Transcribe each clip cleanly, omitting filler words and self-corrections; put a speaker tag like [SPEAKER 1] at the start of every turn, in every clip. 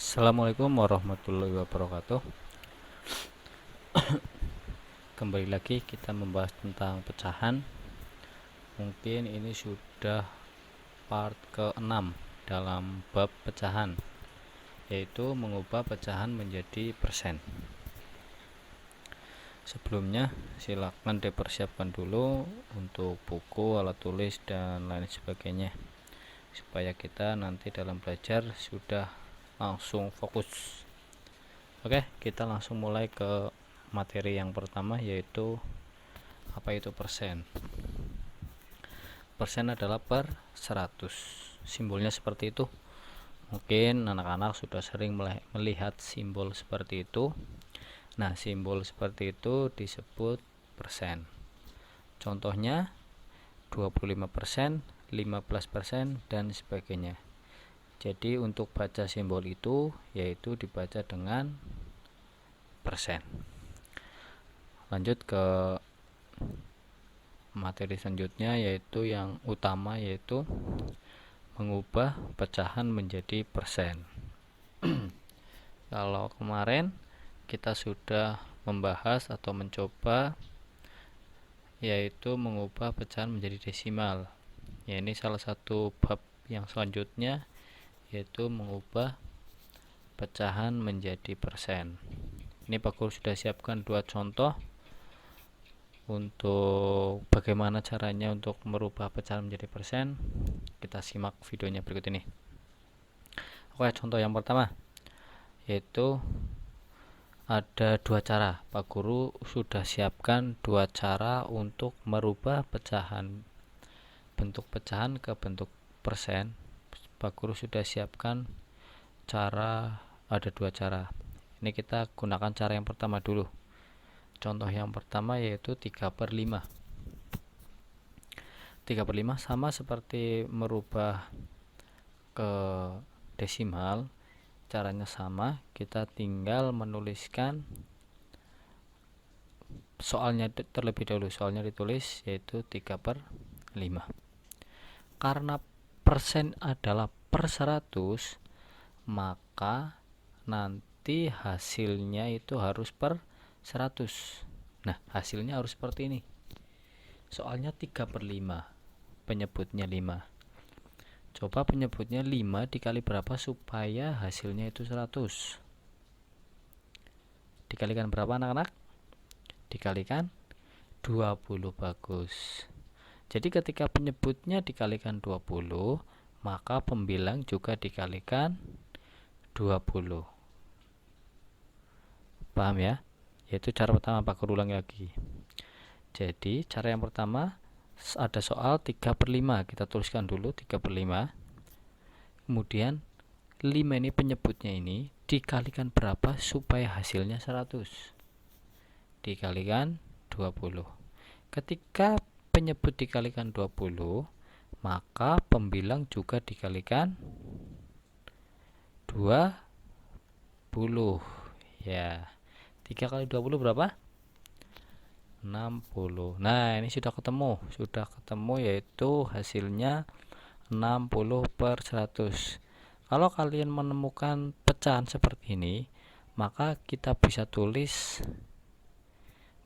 [SPEAKER 1] Assalamualaikum warahmatullahi wabarakatuh. Kembali lagi kita membahas tentang pecahan. Mungkin ini sudah part ke-6 dalam bab pecahan, yaitu mengubah pecahan menjadi persen. Sebelumnya silakan dipersiapkan dulu untuk buku, alat tulis dan lain sebagainya, supaya kita nanti dalam belajar sudah langsung fokus. Oke, kita langsung mulai ke materi yang pertama, yaitu apa itu persen. Persen adalah per 100. Simbolnya seperti itu. Mungkin anak-anak sudah sering melihat simbol seperti itu. Nah, simbol seperti itu disebut persen. Contohnya 25%, 15%, dan sebagainya. Jadi untuk baca simbol itu yaitu dibaca dengan persen. Lanjut ke materi selanjutnya, yaitu yang utama, yaitu mengubah pecahan menjadi persen. Kalau kemarin kita sudah membahas atau mencoba yaitu mengubah pecahan menjadi desimal. Ya, ini salah satu bab yang selanjutnya, yaitu mengubah pecahan menjadi persen. Ini Pak Guru sudah siapkan 2 contoh untuk bagaimana caranya untuk merubah pecahan menjadi persen. Kita simak videonya berikut ini. Oke, contoh yang pertama yaitu ada 2 cara. Pak Guru sudah siapkan 2 cara untuk merubah pecahan, bentuk pecahan ke bentuk persen. Pak Guru sudah siapkan ada 2 cara. Ini kita gunakan cara yang pertama dulu. Contoh yang pertama yaitu 3/5. 3/5 sama seperti merubah ke desimal. Caranya sama, kita tinggal menuliskan soalnya terlebih dahulu. Soalnya ditulis yaitu 3/5. Karena persen adalah per 100, maka nanti hasilnya itu harus per 100. Nah, hasilnya harus seperti ini. Soalnya 3/5, penyebutnya 5. Coba penyebutnya 5 dikali berapa supaya hasilnya itu 100? Dikalikan berapa anak-anak? Dikalikan 20. Bagus. Jadi ketika penyebutnya dikalikan 20, maka pembilang juga dikalikan 20. Paham ya? Yaitu cara pertama. Pak Guru ulangi lagi. Jadi cara yang pertama, ada soal 3/5, kita tuliskan dulu 3/5. Kemudian 5 ini penyebutnya ini dikalikan berapa supaya hasilnya 100? Dikalikan 20. Ketika penyebut dikalikan 20, maka pembilang juga dikalikan 20. Ya, 3 kali 20 berapa? 60. Nah, ini sudah ketemu yaitu hasilnya 60/100. Kalau kalian menemukan pecahan seperti ini, maka kita bisa tulis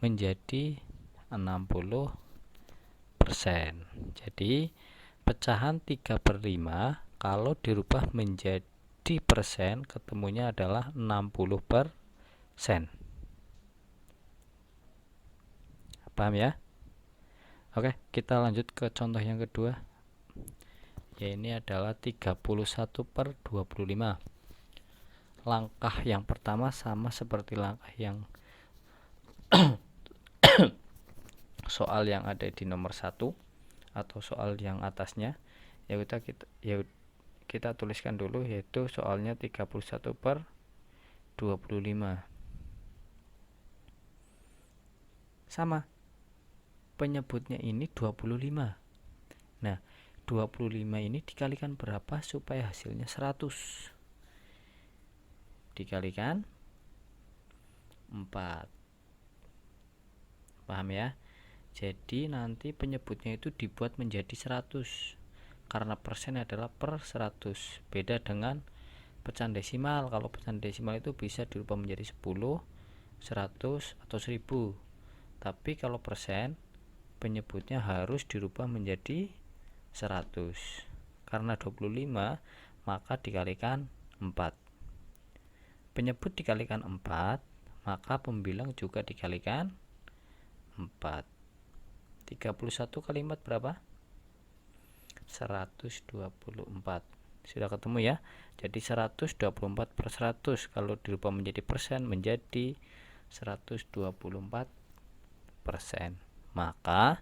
[SPEAKER 1] menjadi 60%. Jadi pecahan 3/5 kalau dirubah menjadi persen, ketemunya adalah 60%. Paham ya? Oke, kita lanjut ke contoh yang kedua. Ya, ini adalah 31/25. Langkah yang pertama sama seperti langkah yang soal yang ada di nomor 1 atau soal yang atasnya. Kita tuliskan dulu, yaitu soalnya 31/25. Sama, penyebutnya ini 25. Nah, 25 ini dikalikan berapa supaya hasilnya 100? Dikalikan 4. Paham ya? Jadi nanti penyebutnya itu dibuat menjadi 100 karena persen adalah per 100. Beda dengan pecahan desimal. Kalau pecahan desimal itu bisa dirubah menjadi 10, 100 atau 1000. Tapi kalau persen, penyebutnya harus dirubah menjadi 100. Karena 25 maka dikalikan 4. Penyebut dikalikan 4, maka pembilang juga dikalikan 4. 31 kalimat berapa? 124. Sudah ketemu ya. Jadi 124 per 100 kalau dirubah menjadi persen menjadi 124%. Maka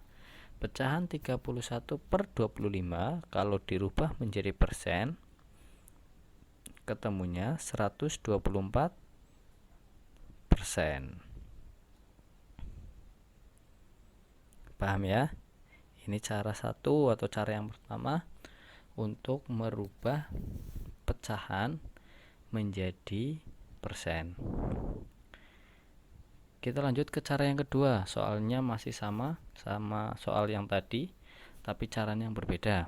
[SPEAKER 1] pecahan 31 per 25 kalau dirubah menjadi persen ketemunya 124%. Paham ya? Ini cara satu atau cara yang pertama untuk merubah pecahan menjadi persen. Kita lanjut ke cara yang kedua. Soalnya masih sama soal yang tadi, tapi caranya yang berbeda.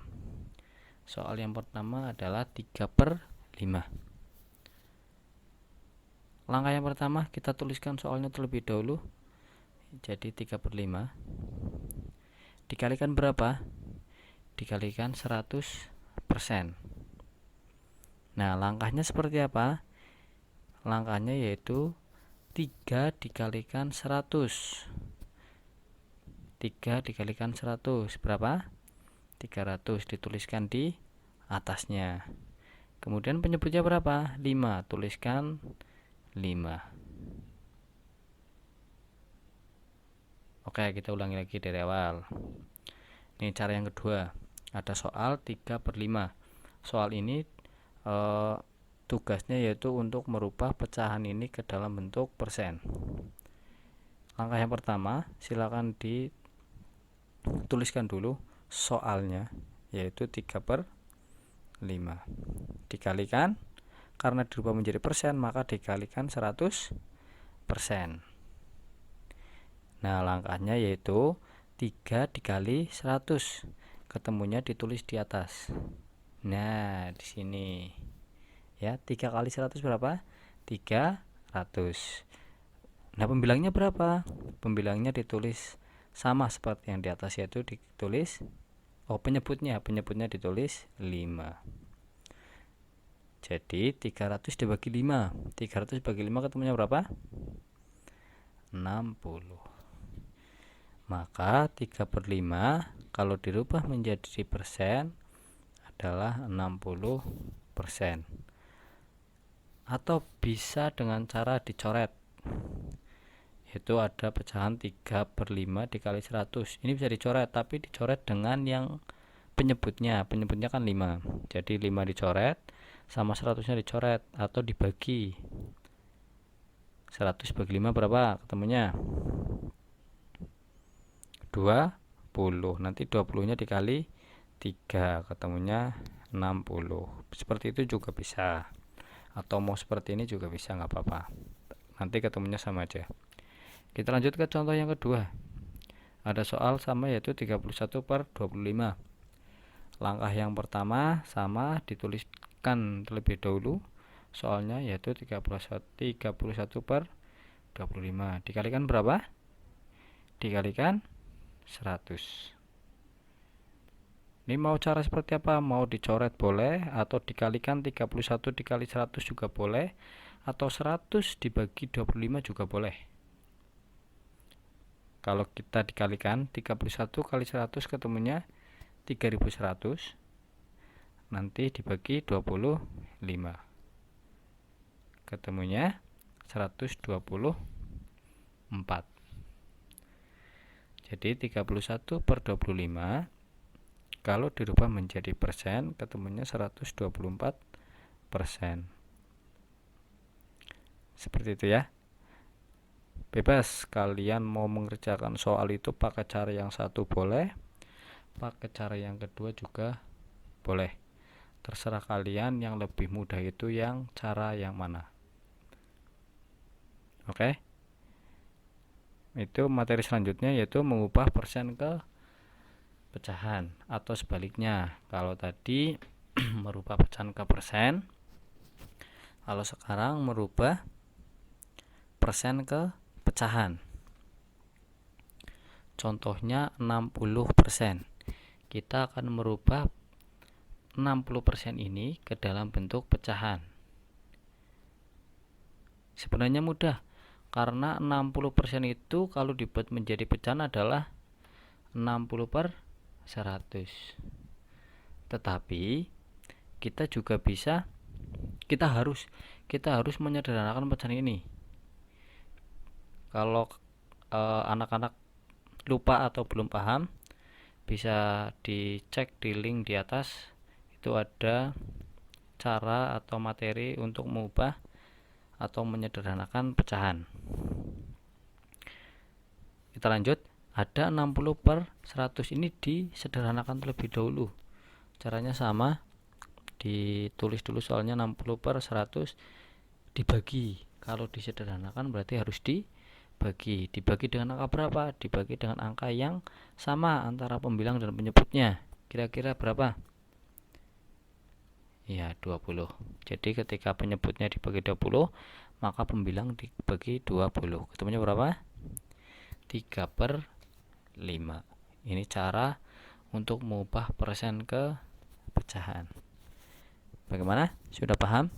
[SPEAKER 1] Soal yang pertama adalah 3/5. Langkah yang pertama kita tuliskan soalnya terlebih dahulu. Jadi 3/5 dikalikan berapa? Dikalikan 100%. Nah, langkahnya seperti apa? Langkahnya yaitu 3 dikalikan 100. 3 dikalikan 100 berapa? 300, dituliskan di atasnya. Kemudian penyebutnya berapa? 5, tuliskan 5. Oke, kita ulangi lagi dari awal. Ini cara yang kedua. Ada soal 3/5. Soal ini tugasnya yaitu untuk merubah pecahan ini ke dalam bentuk persen. Langkah yang pertama, silakan dituliskan dulu soalnya, yaitu 3/5 dikalikan, karena dirubah menjadi persen maka dikalikan 100%. Nah, langkahnya yaitu 3 dikali 100. Ketemunya ditulis di atas. Nah, di sini. Ya, 3 kali 100 berapa? 300. Nah, pembilangnya berapa? Pembilangnya ditulis sama seperti yang di atas, yaitu ditulis penyebutnya ditulis 5. Jadi 300 dibagi 5. 300 bagi 5 ketemunya berapa? 60. Maka 3/5 kalau dirubah menjadi persen adalah 60%. Atau bisa dengan cara dicoret, yaitu ada pecahan 3/5 dikali 100. Ini bisa dicoret, tapi dicoret dengan yang penyebutnya kan 5. Jadi 5 dicoret sama 100-nya dicoret atau dibagi. 100 bagi 5 berapa? Ketemunya 20. Nanti 20-nya dikali 3, ketemunya 60. Seperti itu juga bisa. Atau mau seperti ini juga bisa, nggak apa-apa. Nanti ketemunya sama aja. Kita lanjut ke contoh yang kedua. Ada soal sama, yaitu 31/25. Langkah yang pertama sama, dituliskan terlebih dahulu soalnya, yaitu 31/25 dikalikan berapa? Dikalikan 100. Ini mau cara seperti apa? Mau dicoret boleh, atau dikalikan 31 dikali 100 juga boleh, atau 100 dibagi 25 juga boleh. Kalau kita dikalikan 31 kali 100 ketemunya 3100. Nanti dibagi 25. Ketemunya 124. Jadi 31/25 kalau dirubah menjadi persen ketemunya 124%. Seperti itu ya. Bebas, kalian mau mengerjakan soal itu pakai cara yang satu boleh, pakai cara yang kedua juga boleh. Terserah kalian, yang lebih mudah itu yang cara yang mana. Oke. Itu materi selanjutnya, yaitu mengubah persen ke pecahan, atau sebaliknya. Kalau tadi merubah pecahan ke persen, Kalau sekarang merubah persen ke pecahan. Contohnya 60%. Kita akan merubah 60% ini ke dalam bentuk pecahan. Sebenarnya mudah, karena 60% itu kalau dibuat menjadi pecahan adalah 60/100. Tetapi kita juga bisa, kita harus menyederhanakan pecahan ini. Kalau anak-anak lupa atau belum paham, bisa dicek di link di atas. Itu ada cara atau materi untuk mengubah atau menyederhanakan pecahan. Kita lanjut. Ada 60/100 ini disederhanakan terlebih dahulu. Caranya sama, ditulis dulu soalnya 60/100 dibagi. Kalau disederhanakan berarti harus dibagi. Dibagi dengan angka berapa? Dibagi dengan angka yang sama antara pembilang dan penyebutnya. Kira-kira berapa? Ya, 20. Jadi ketika penyebutnya dibagi 20, maka pembilang dibagi 20. Ketemunya berapa? 3/5. Ini cara untuk mengubah persen ke pecahan. Bagaimana? Sudah paham?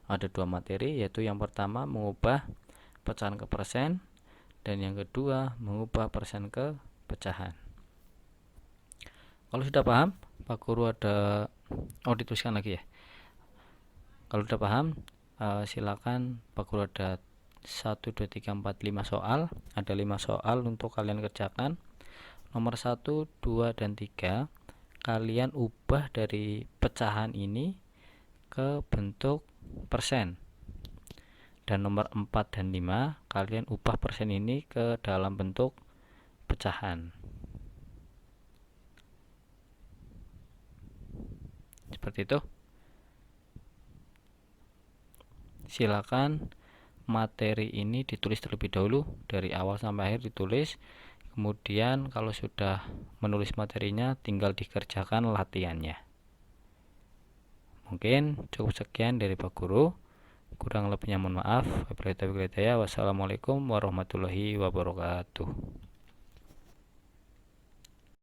[SPEAKER 1] Ada dua materi, yaitu yang pertama mengubah pecahan ke persen, dan yang kedua mengubah persen ke pecahan. Kalau sudah paham, Pak Guru ada dituliskan lagi ya. Kalau sudah paham, silakan Pak Guru ada 1, 2, 3, 4, 5 soal. Ada 5 soal untuk kalian kerjakan. Nomor 1, 2, dan 3 kalian ubah dari pecahan ini ke bentuk persen. Dan nomor 4 dan 5 kalian ubah persen ini ke dalam bentuk pecahan. Seperti itu. Silakan materi ini ditulis terlebih dahulu, dari awal sampai akhir ditulis. Kemudian kalau sudah menulis materinya, tinggal dikerjakan latihannya. Mungkin cukup sekian dari Pak Guru. Kurang lebihnya mohon maaf. Wassalamualaikum warahmatullahi wabarakatuh.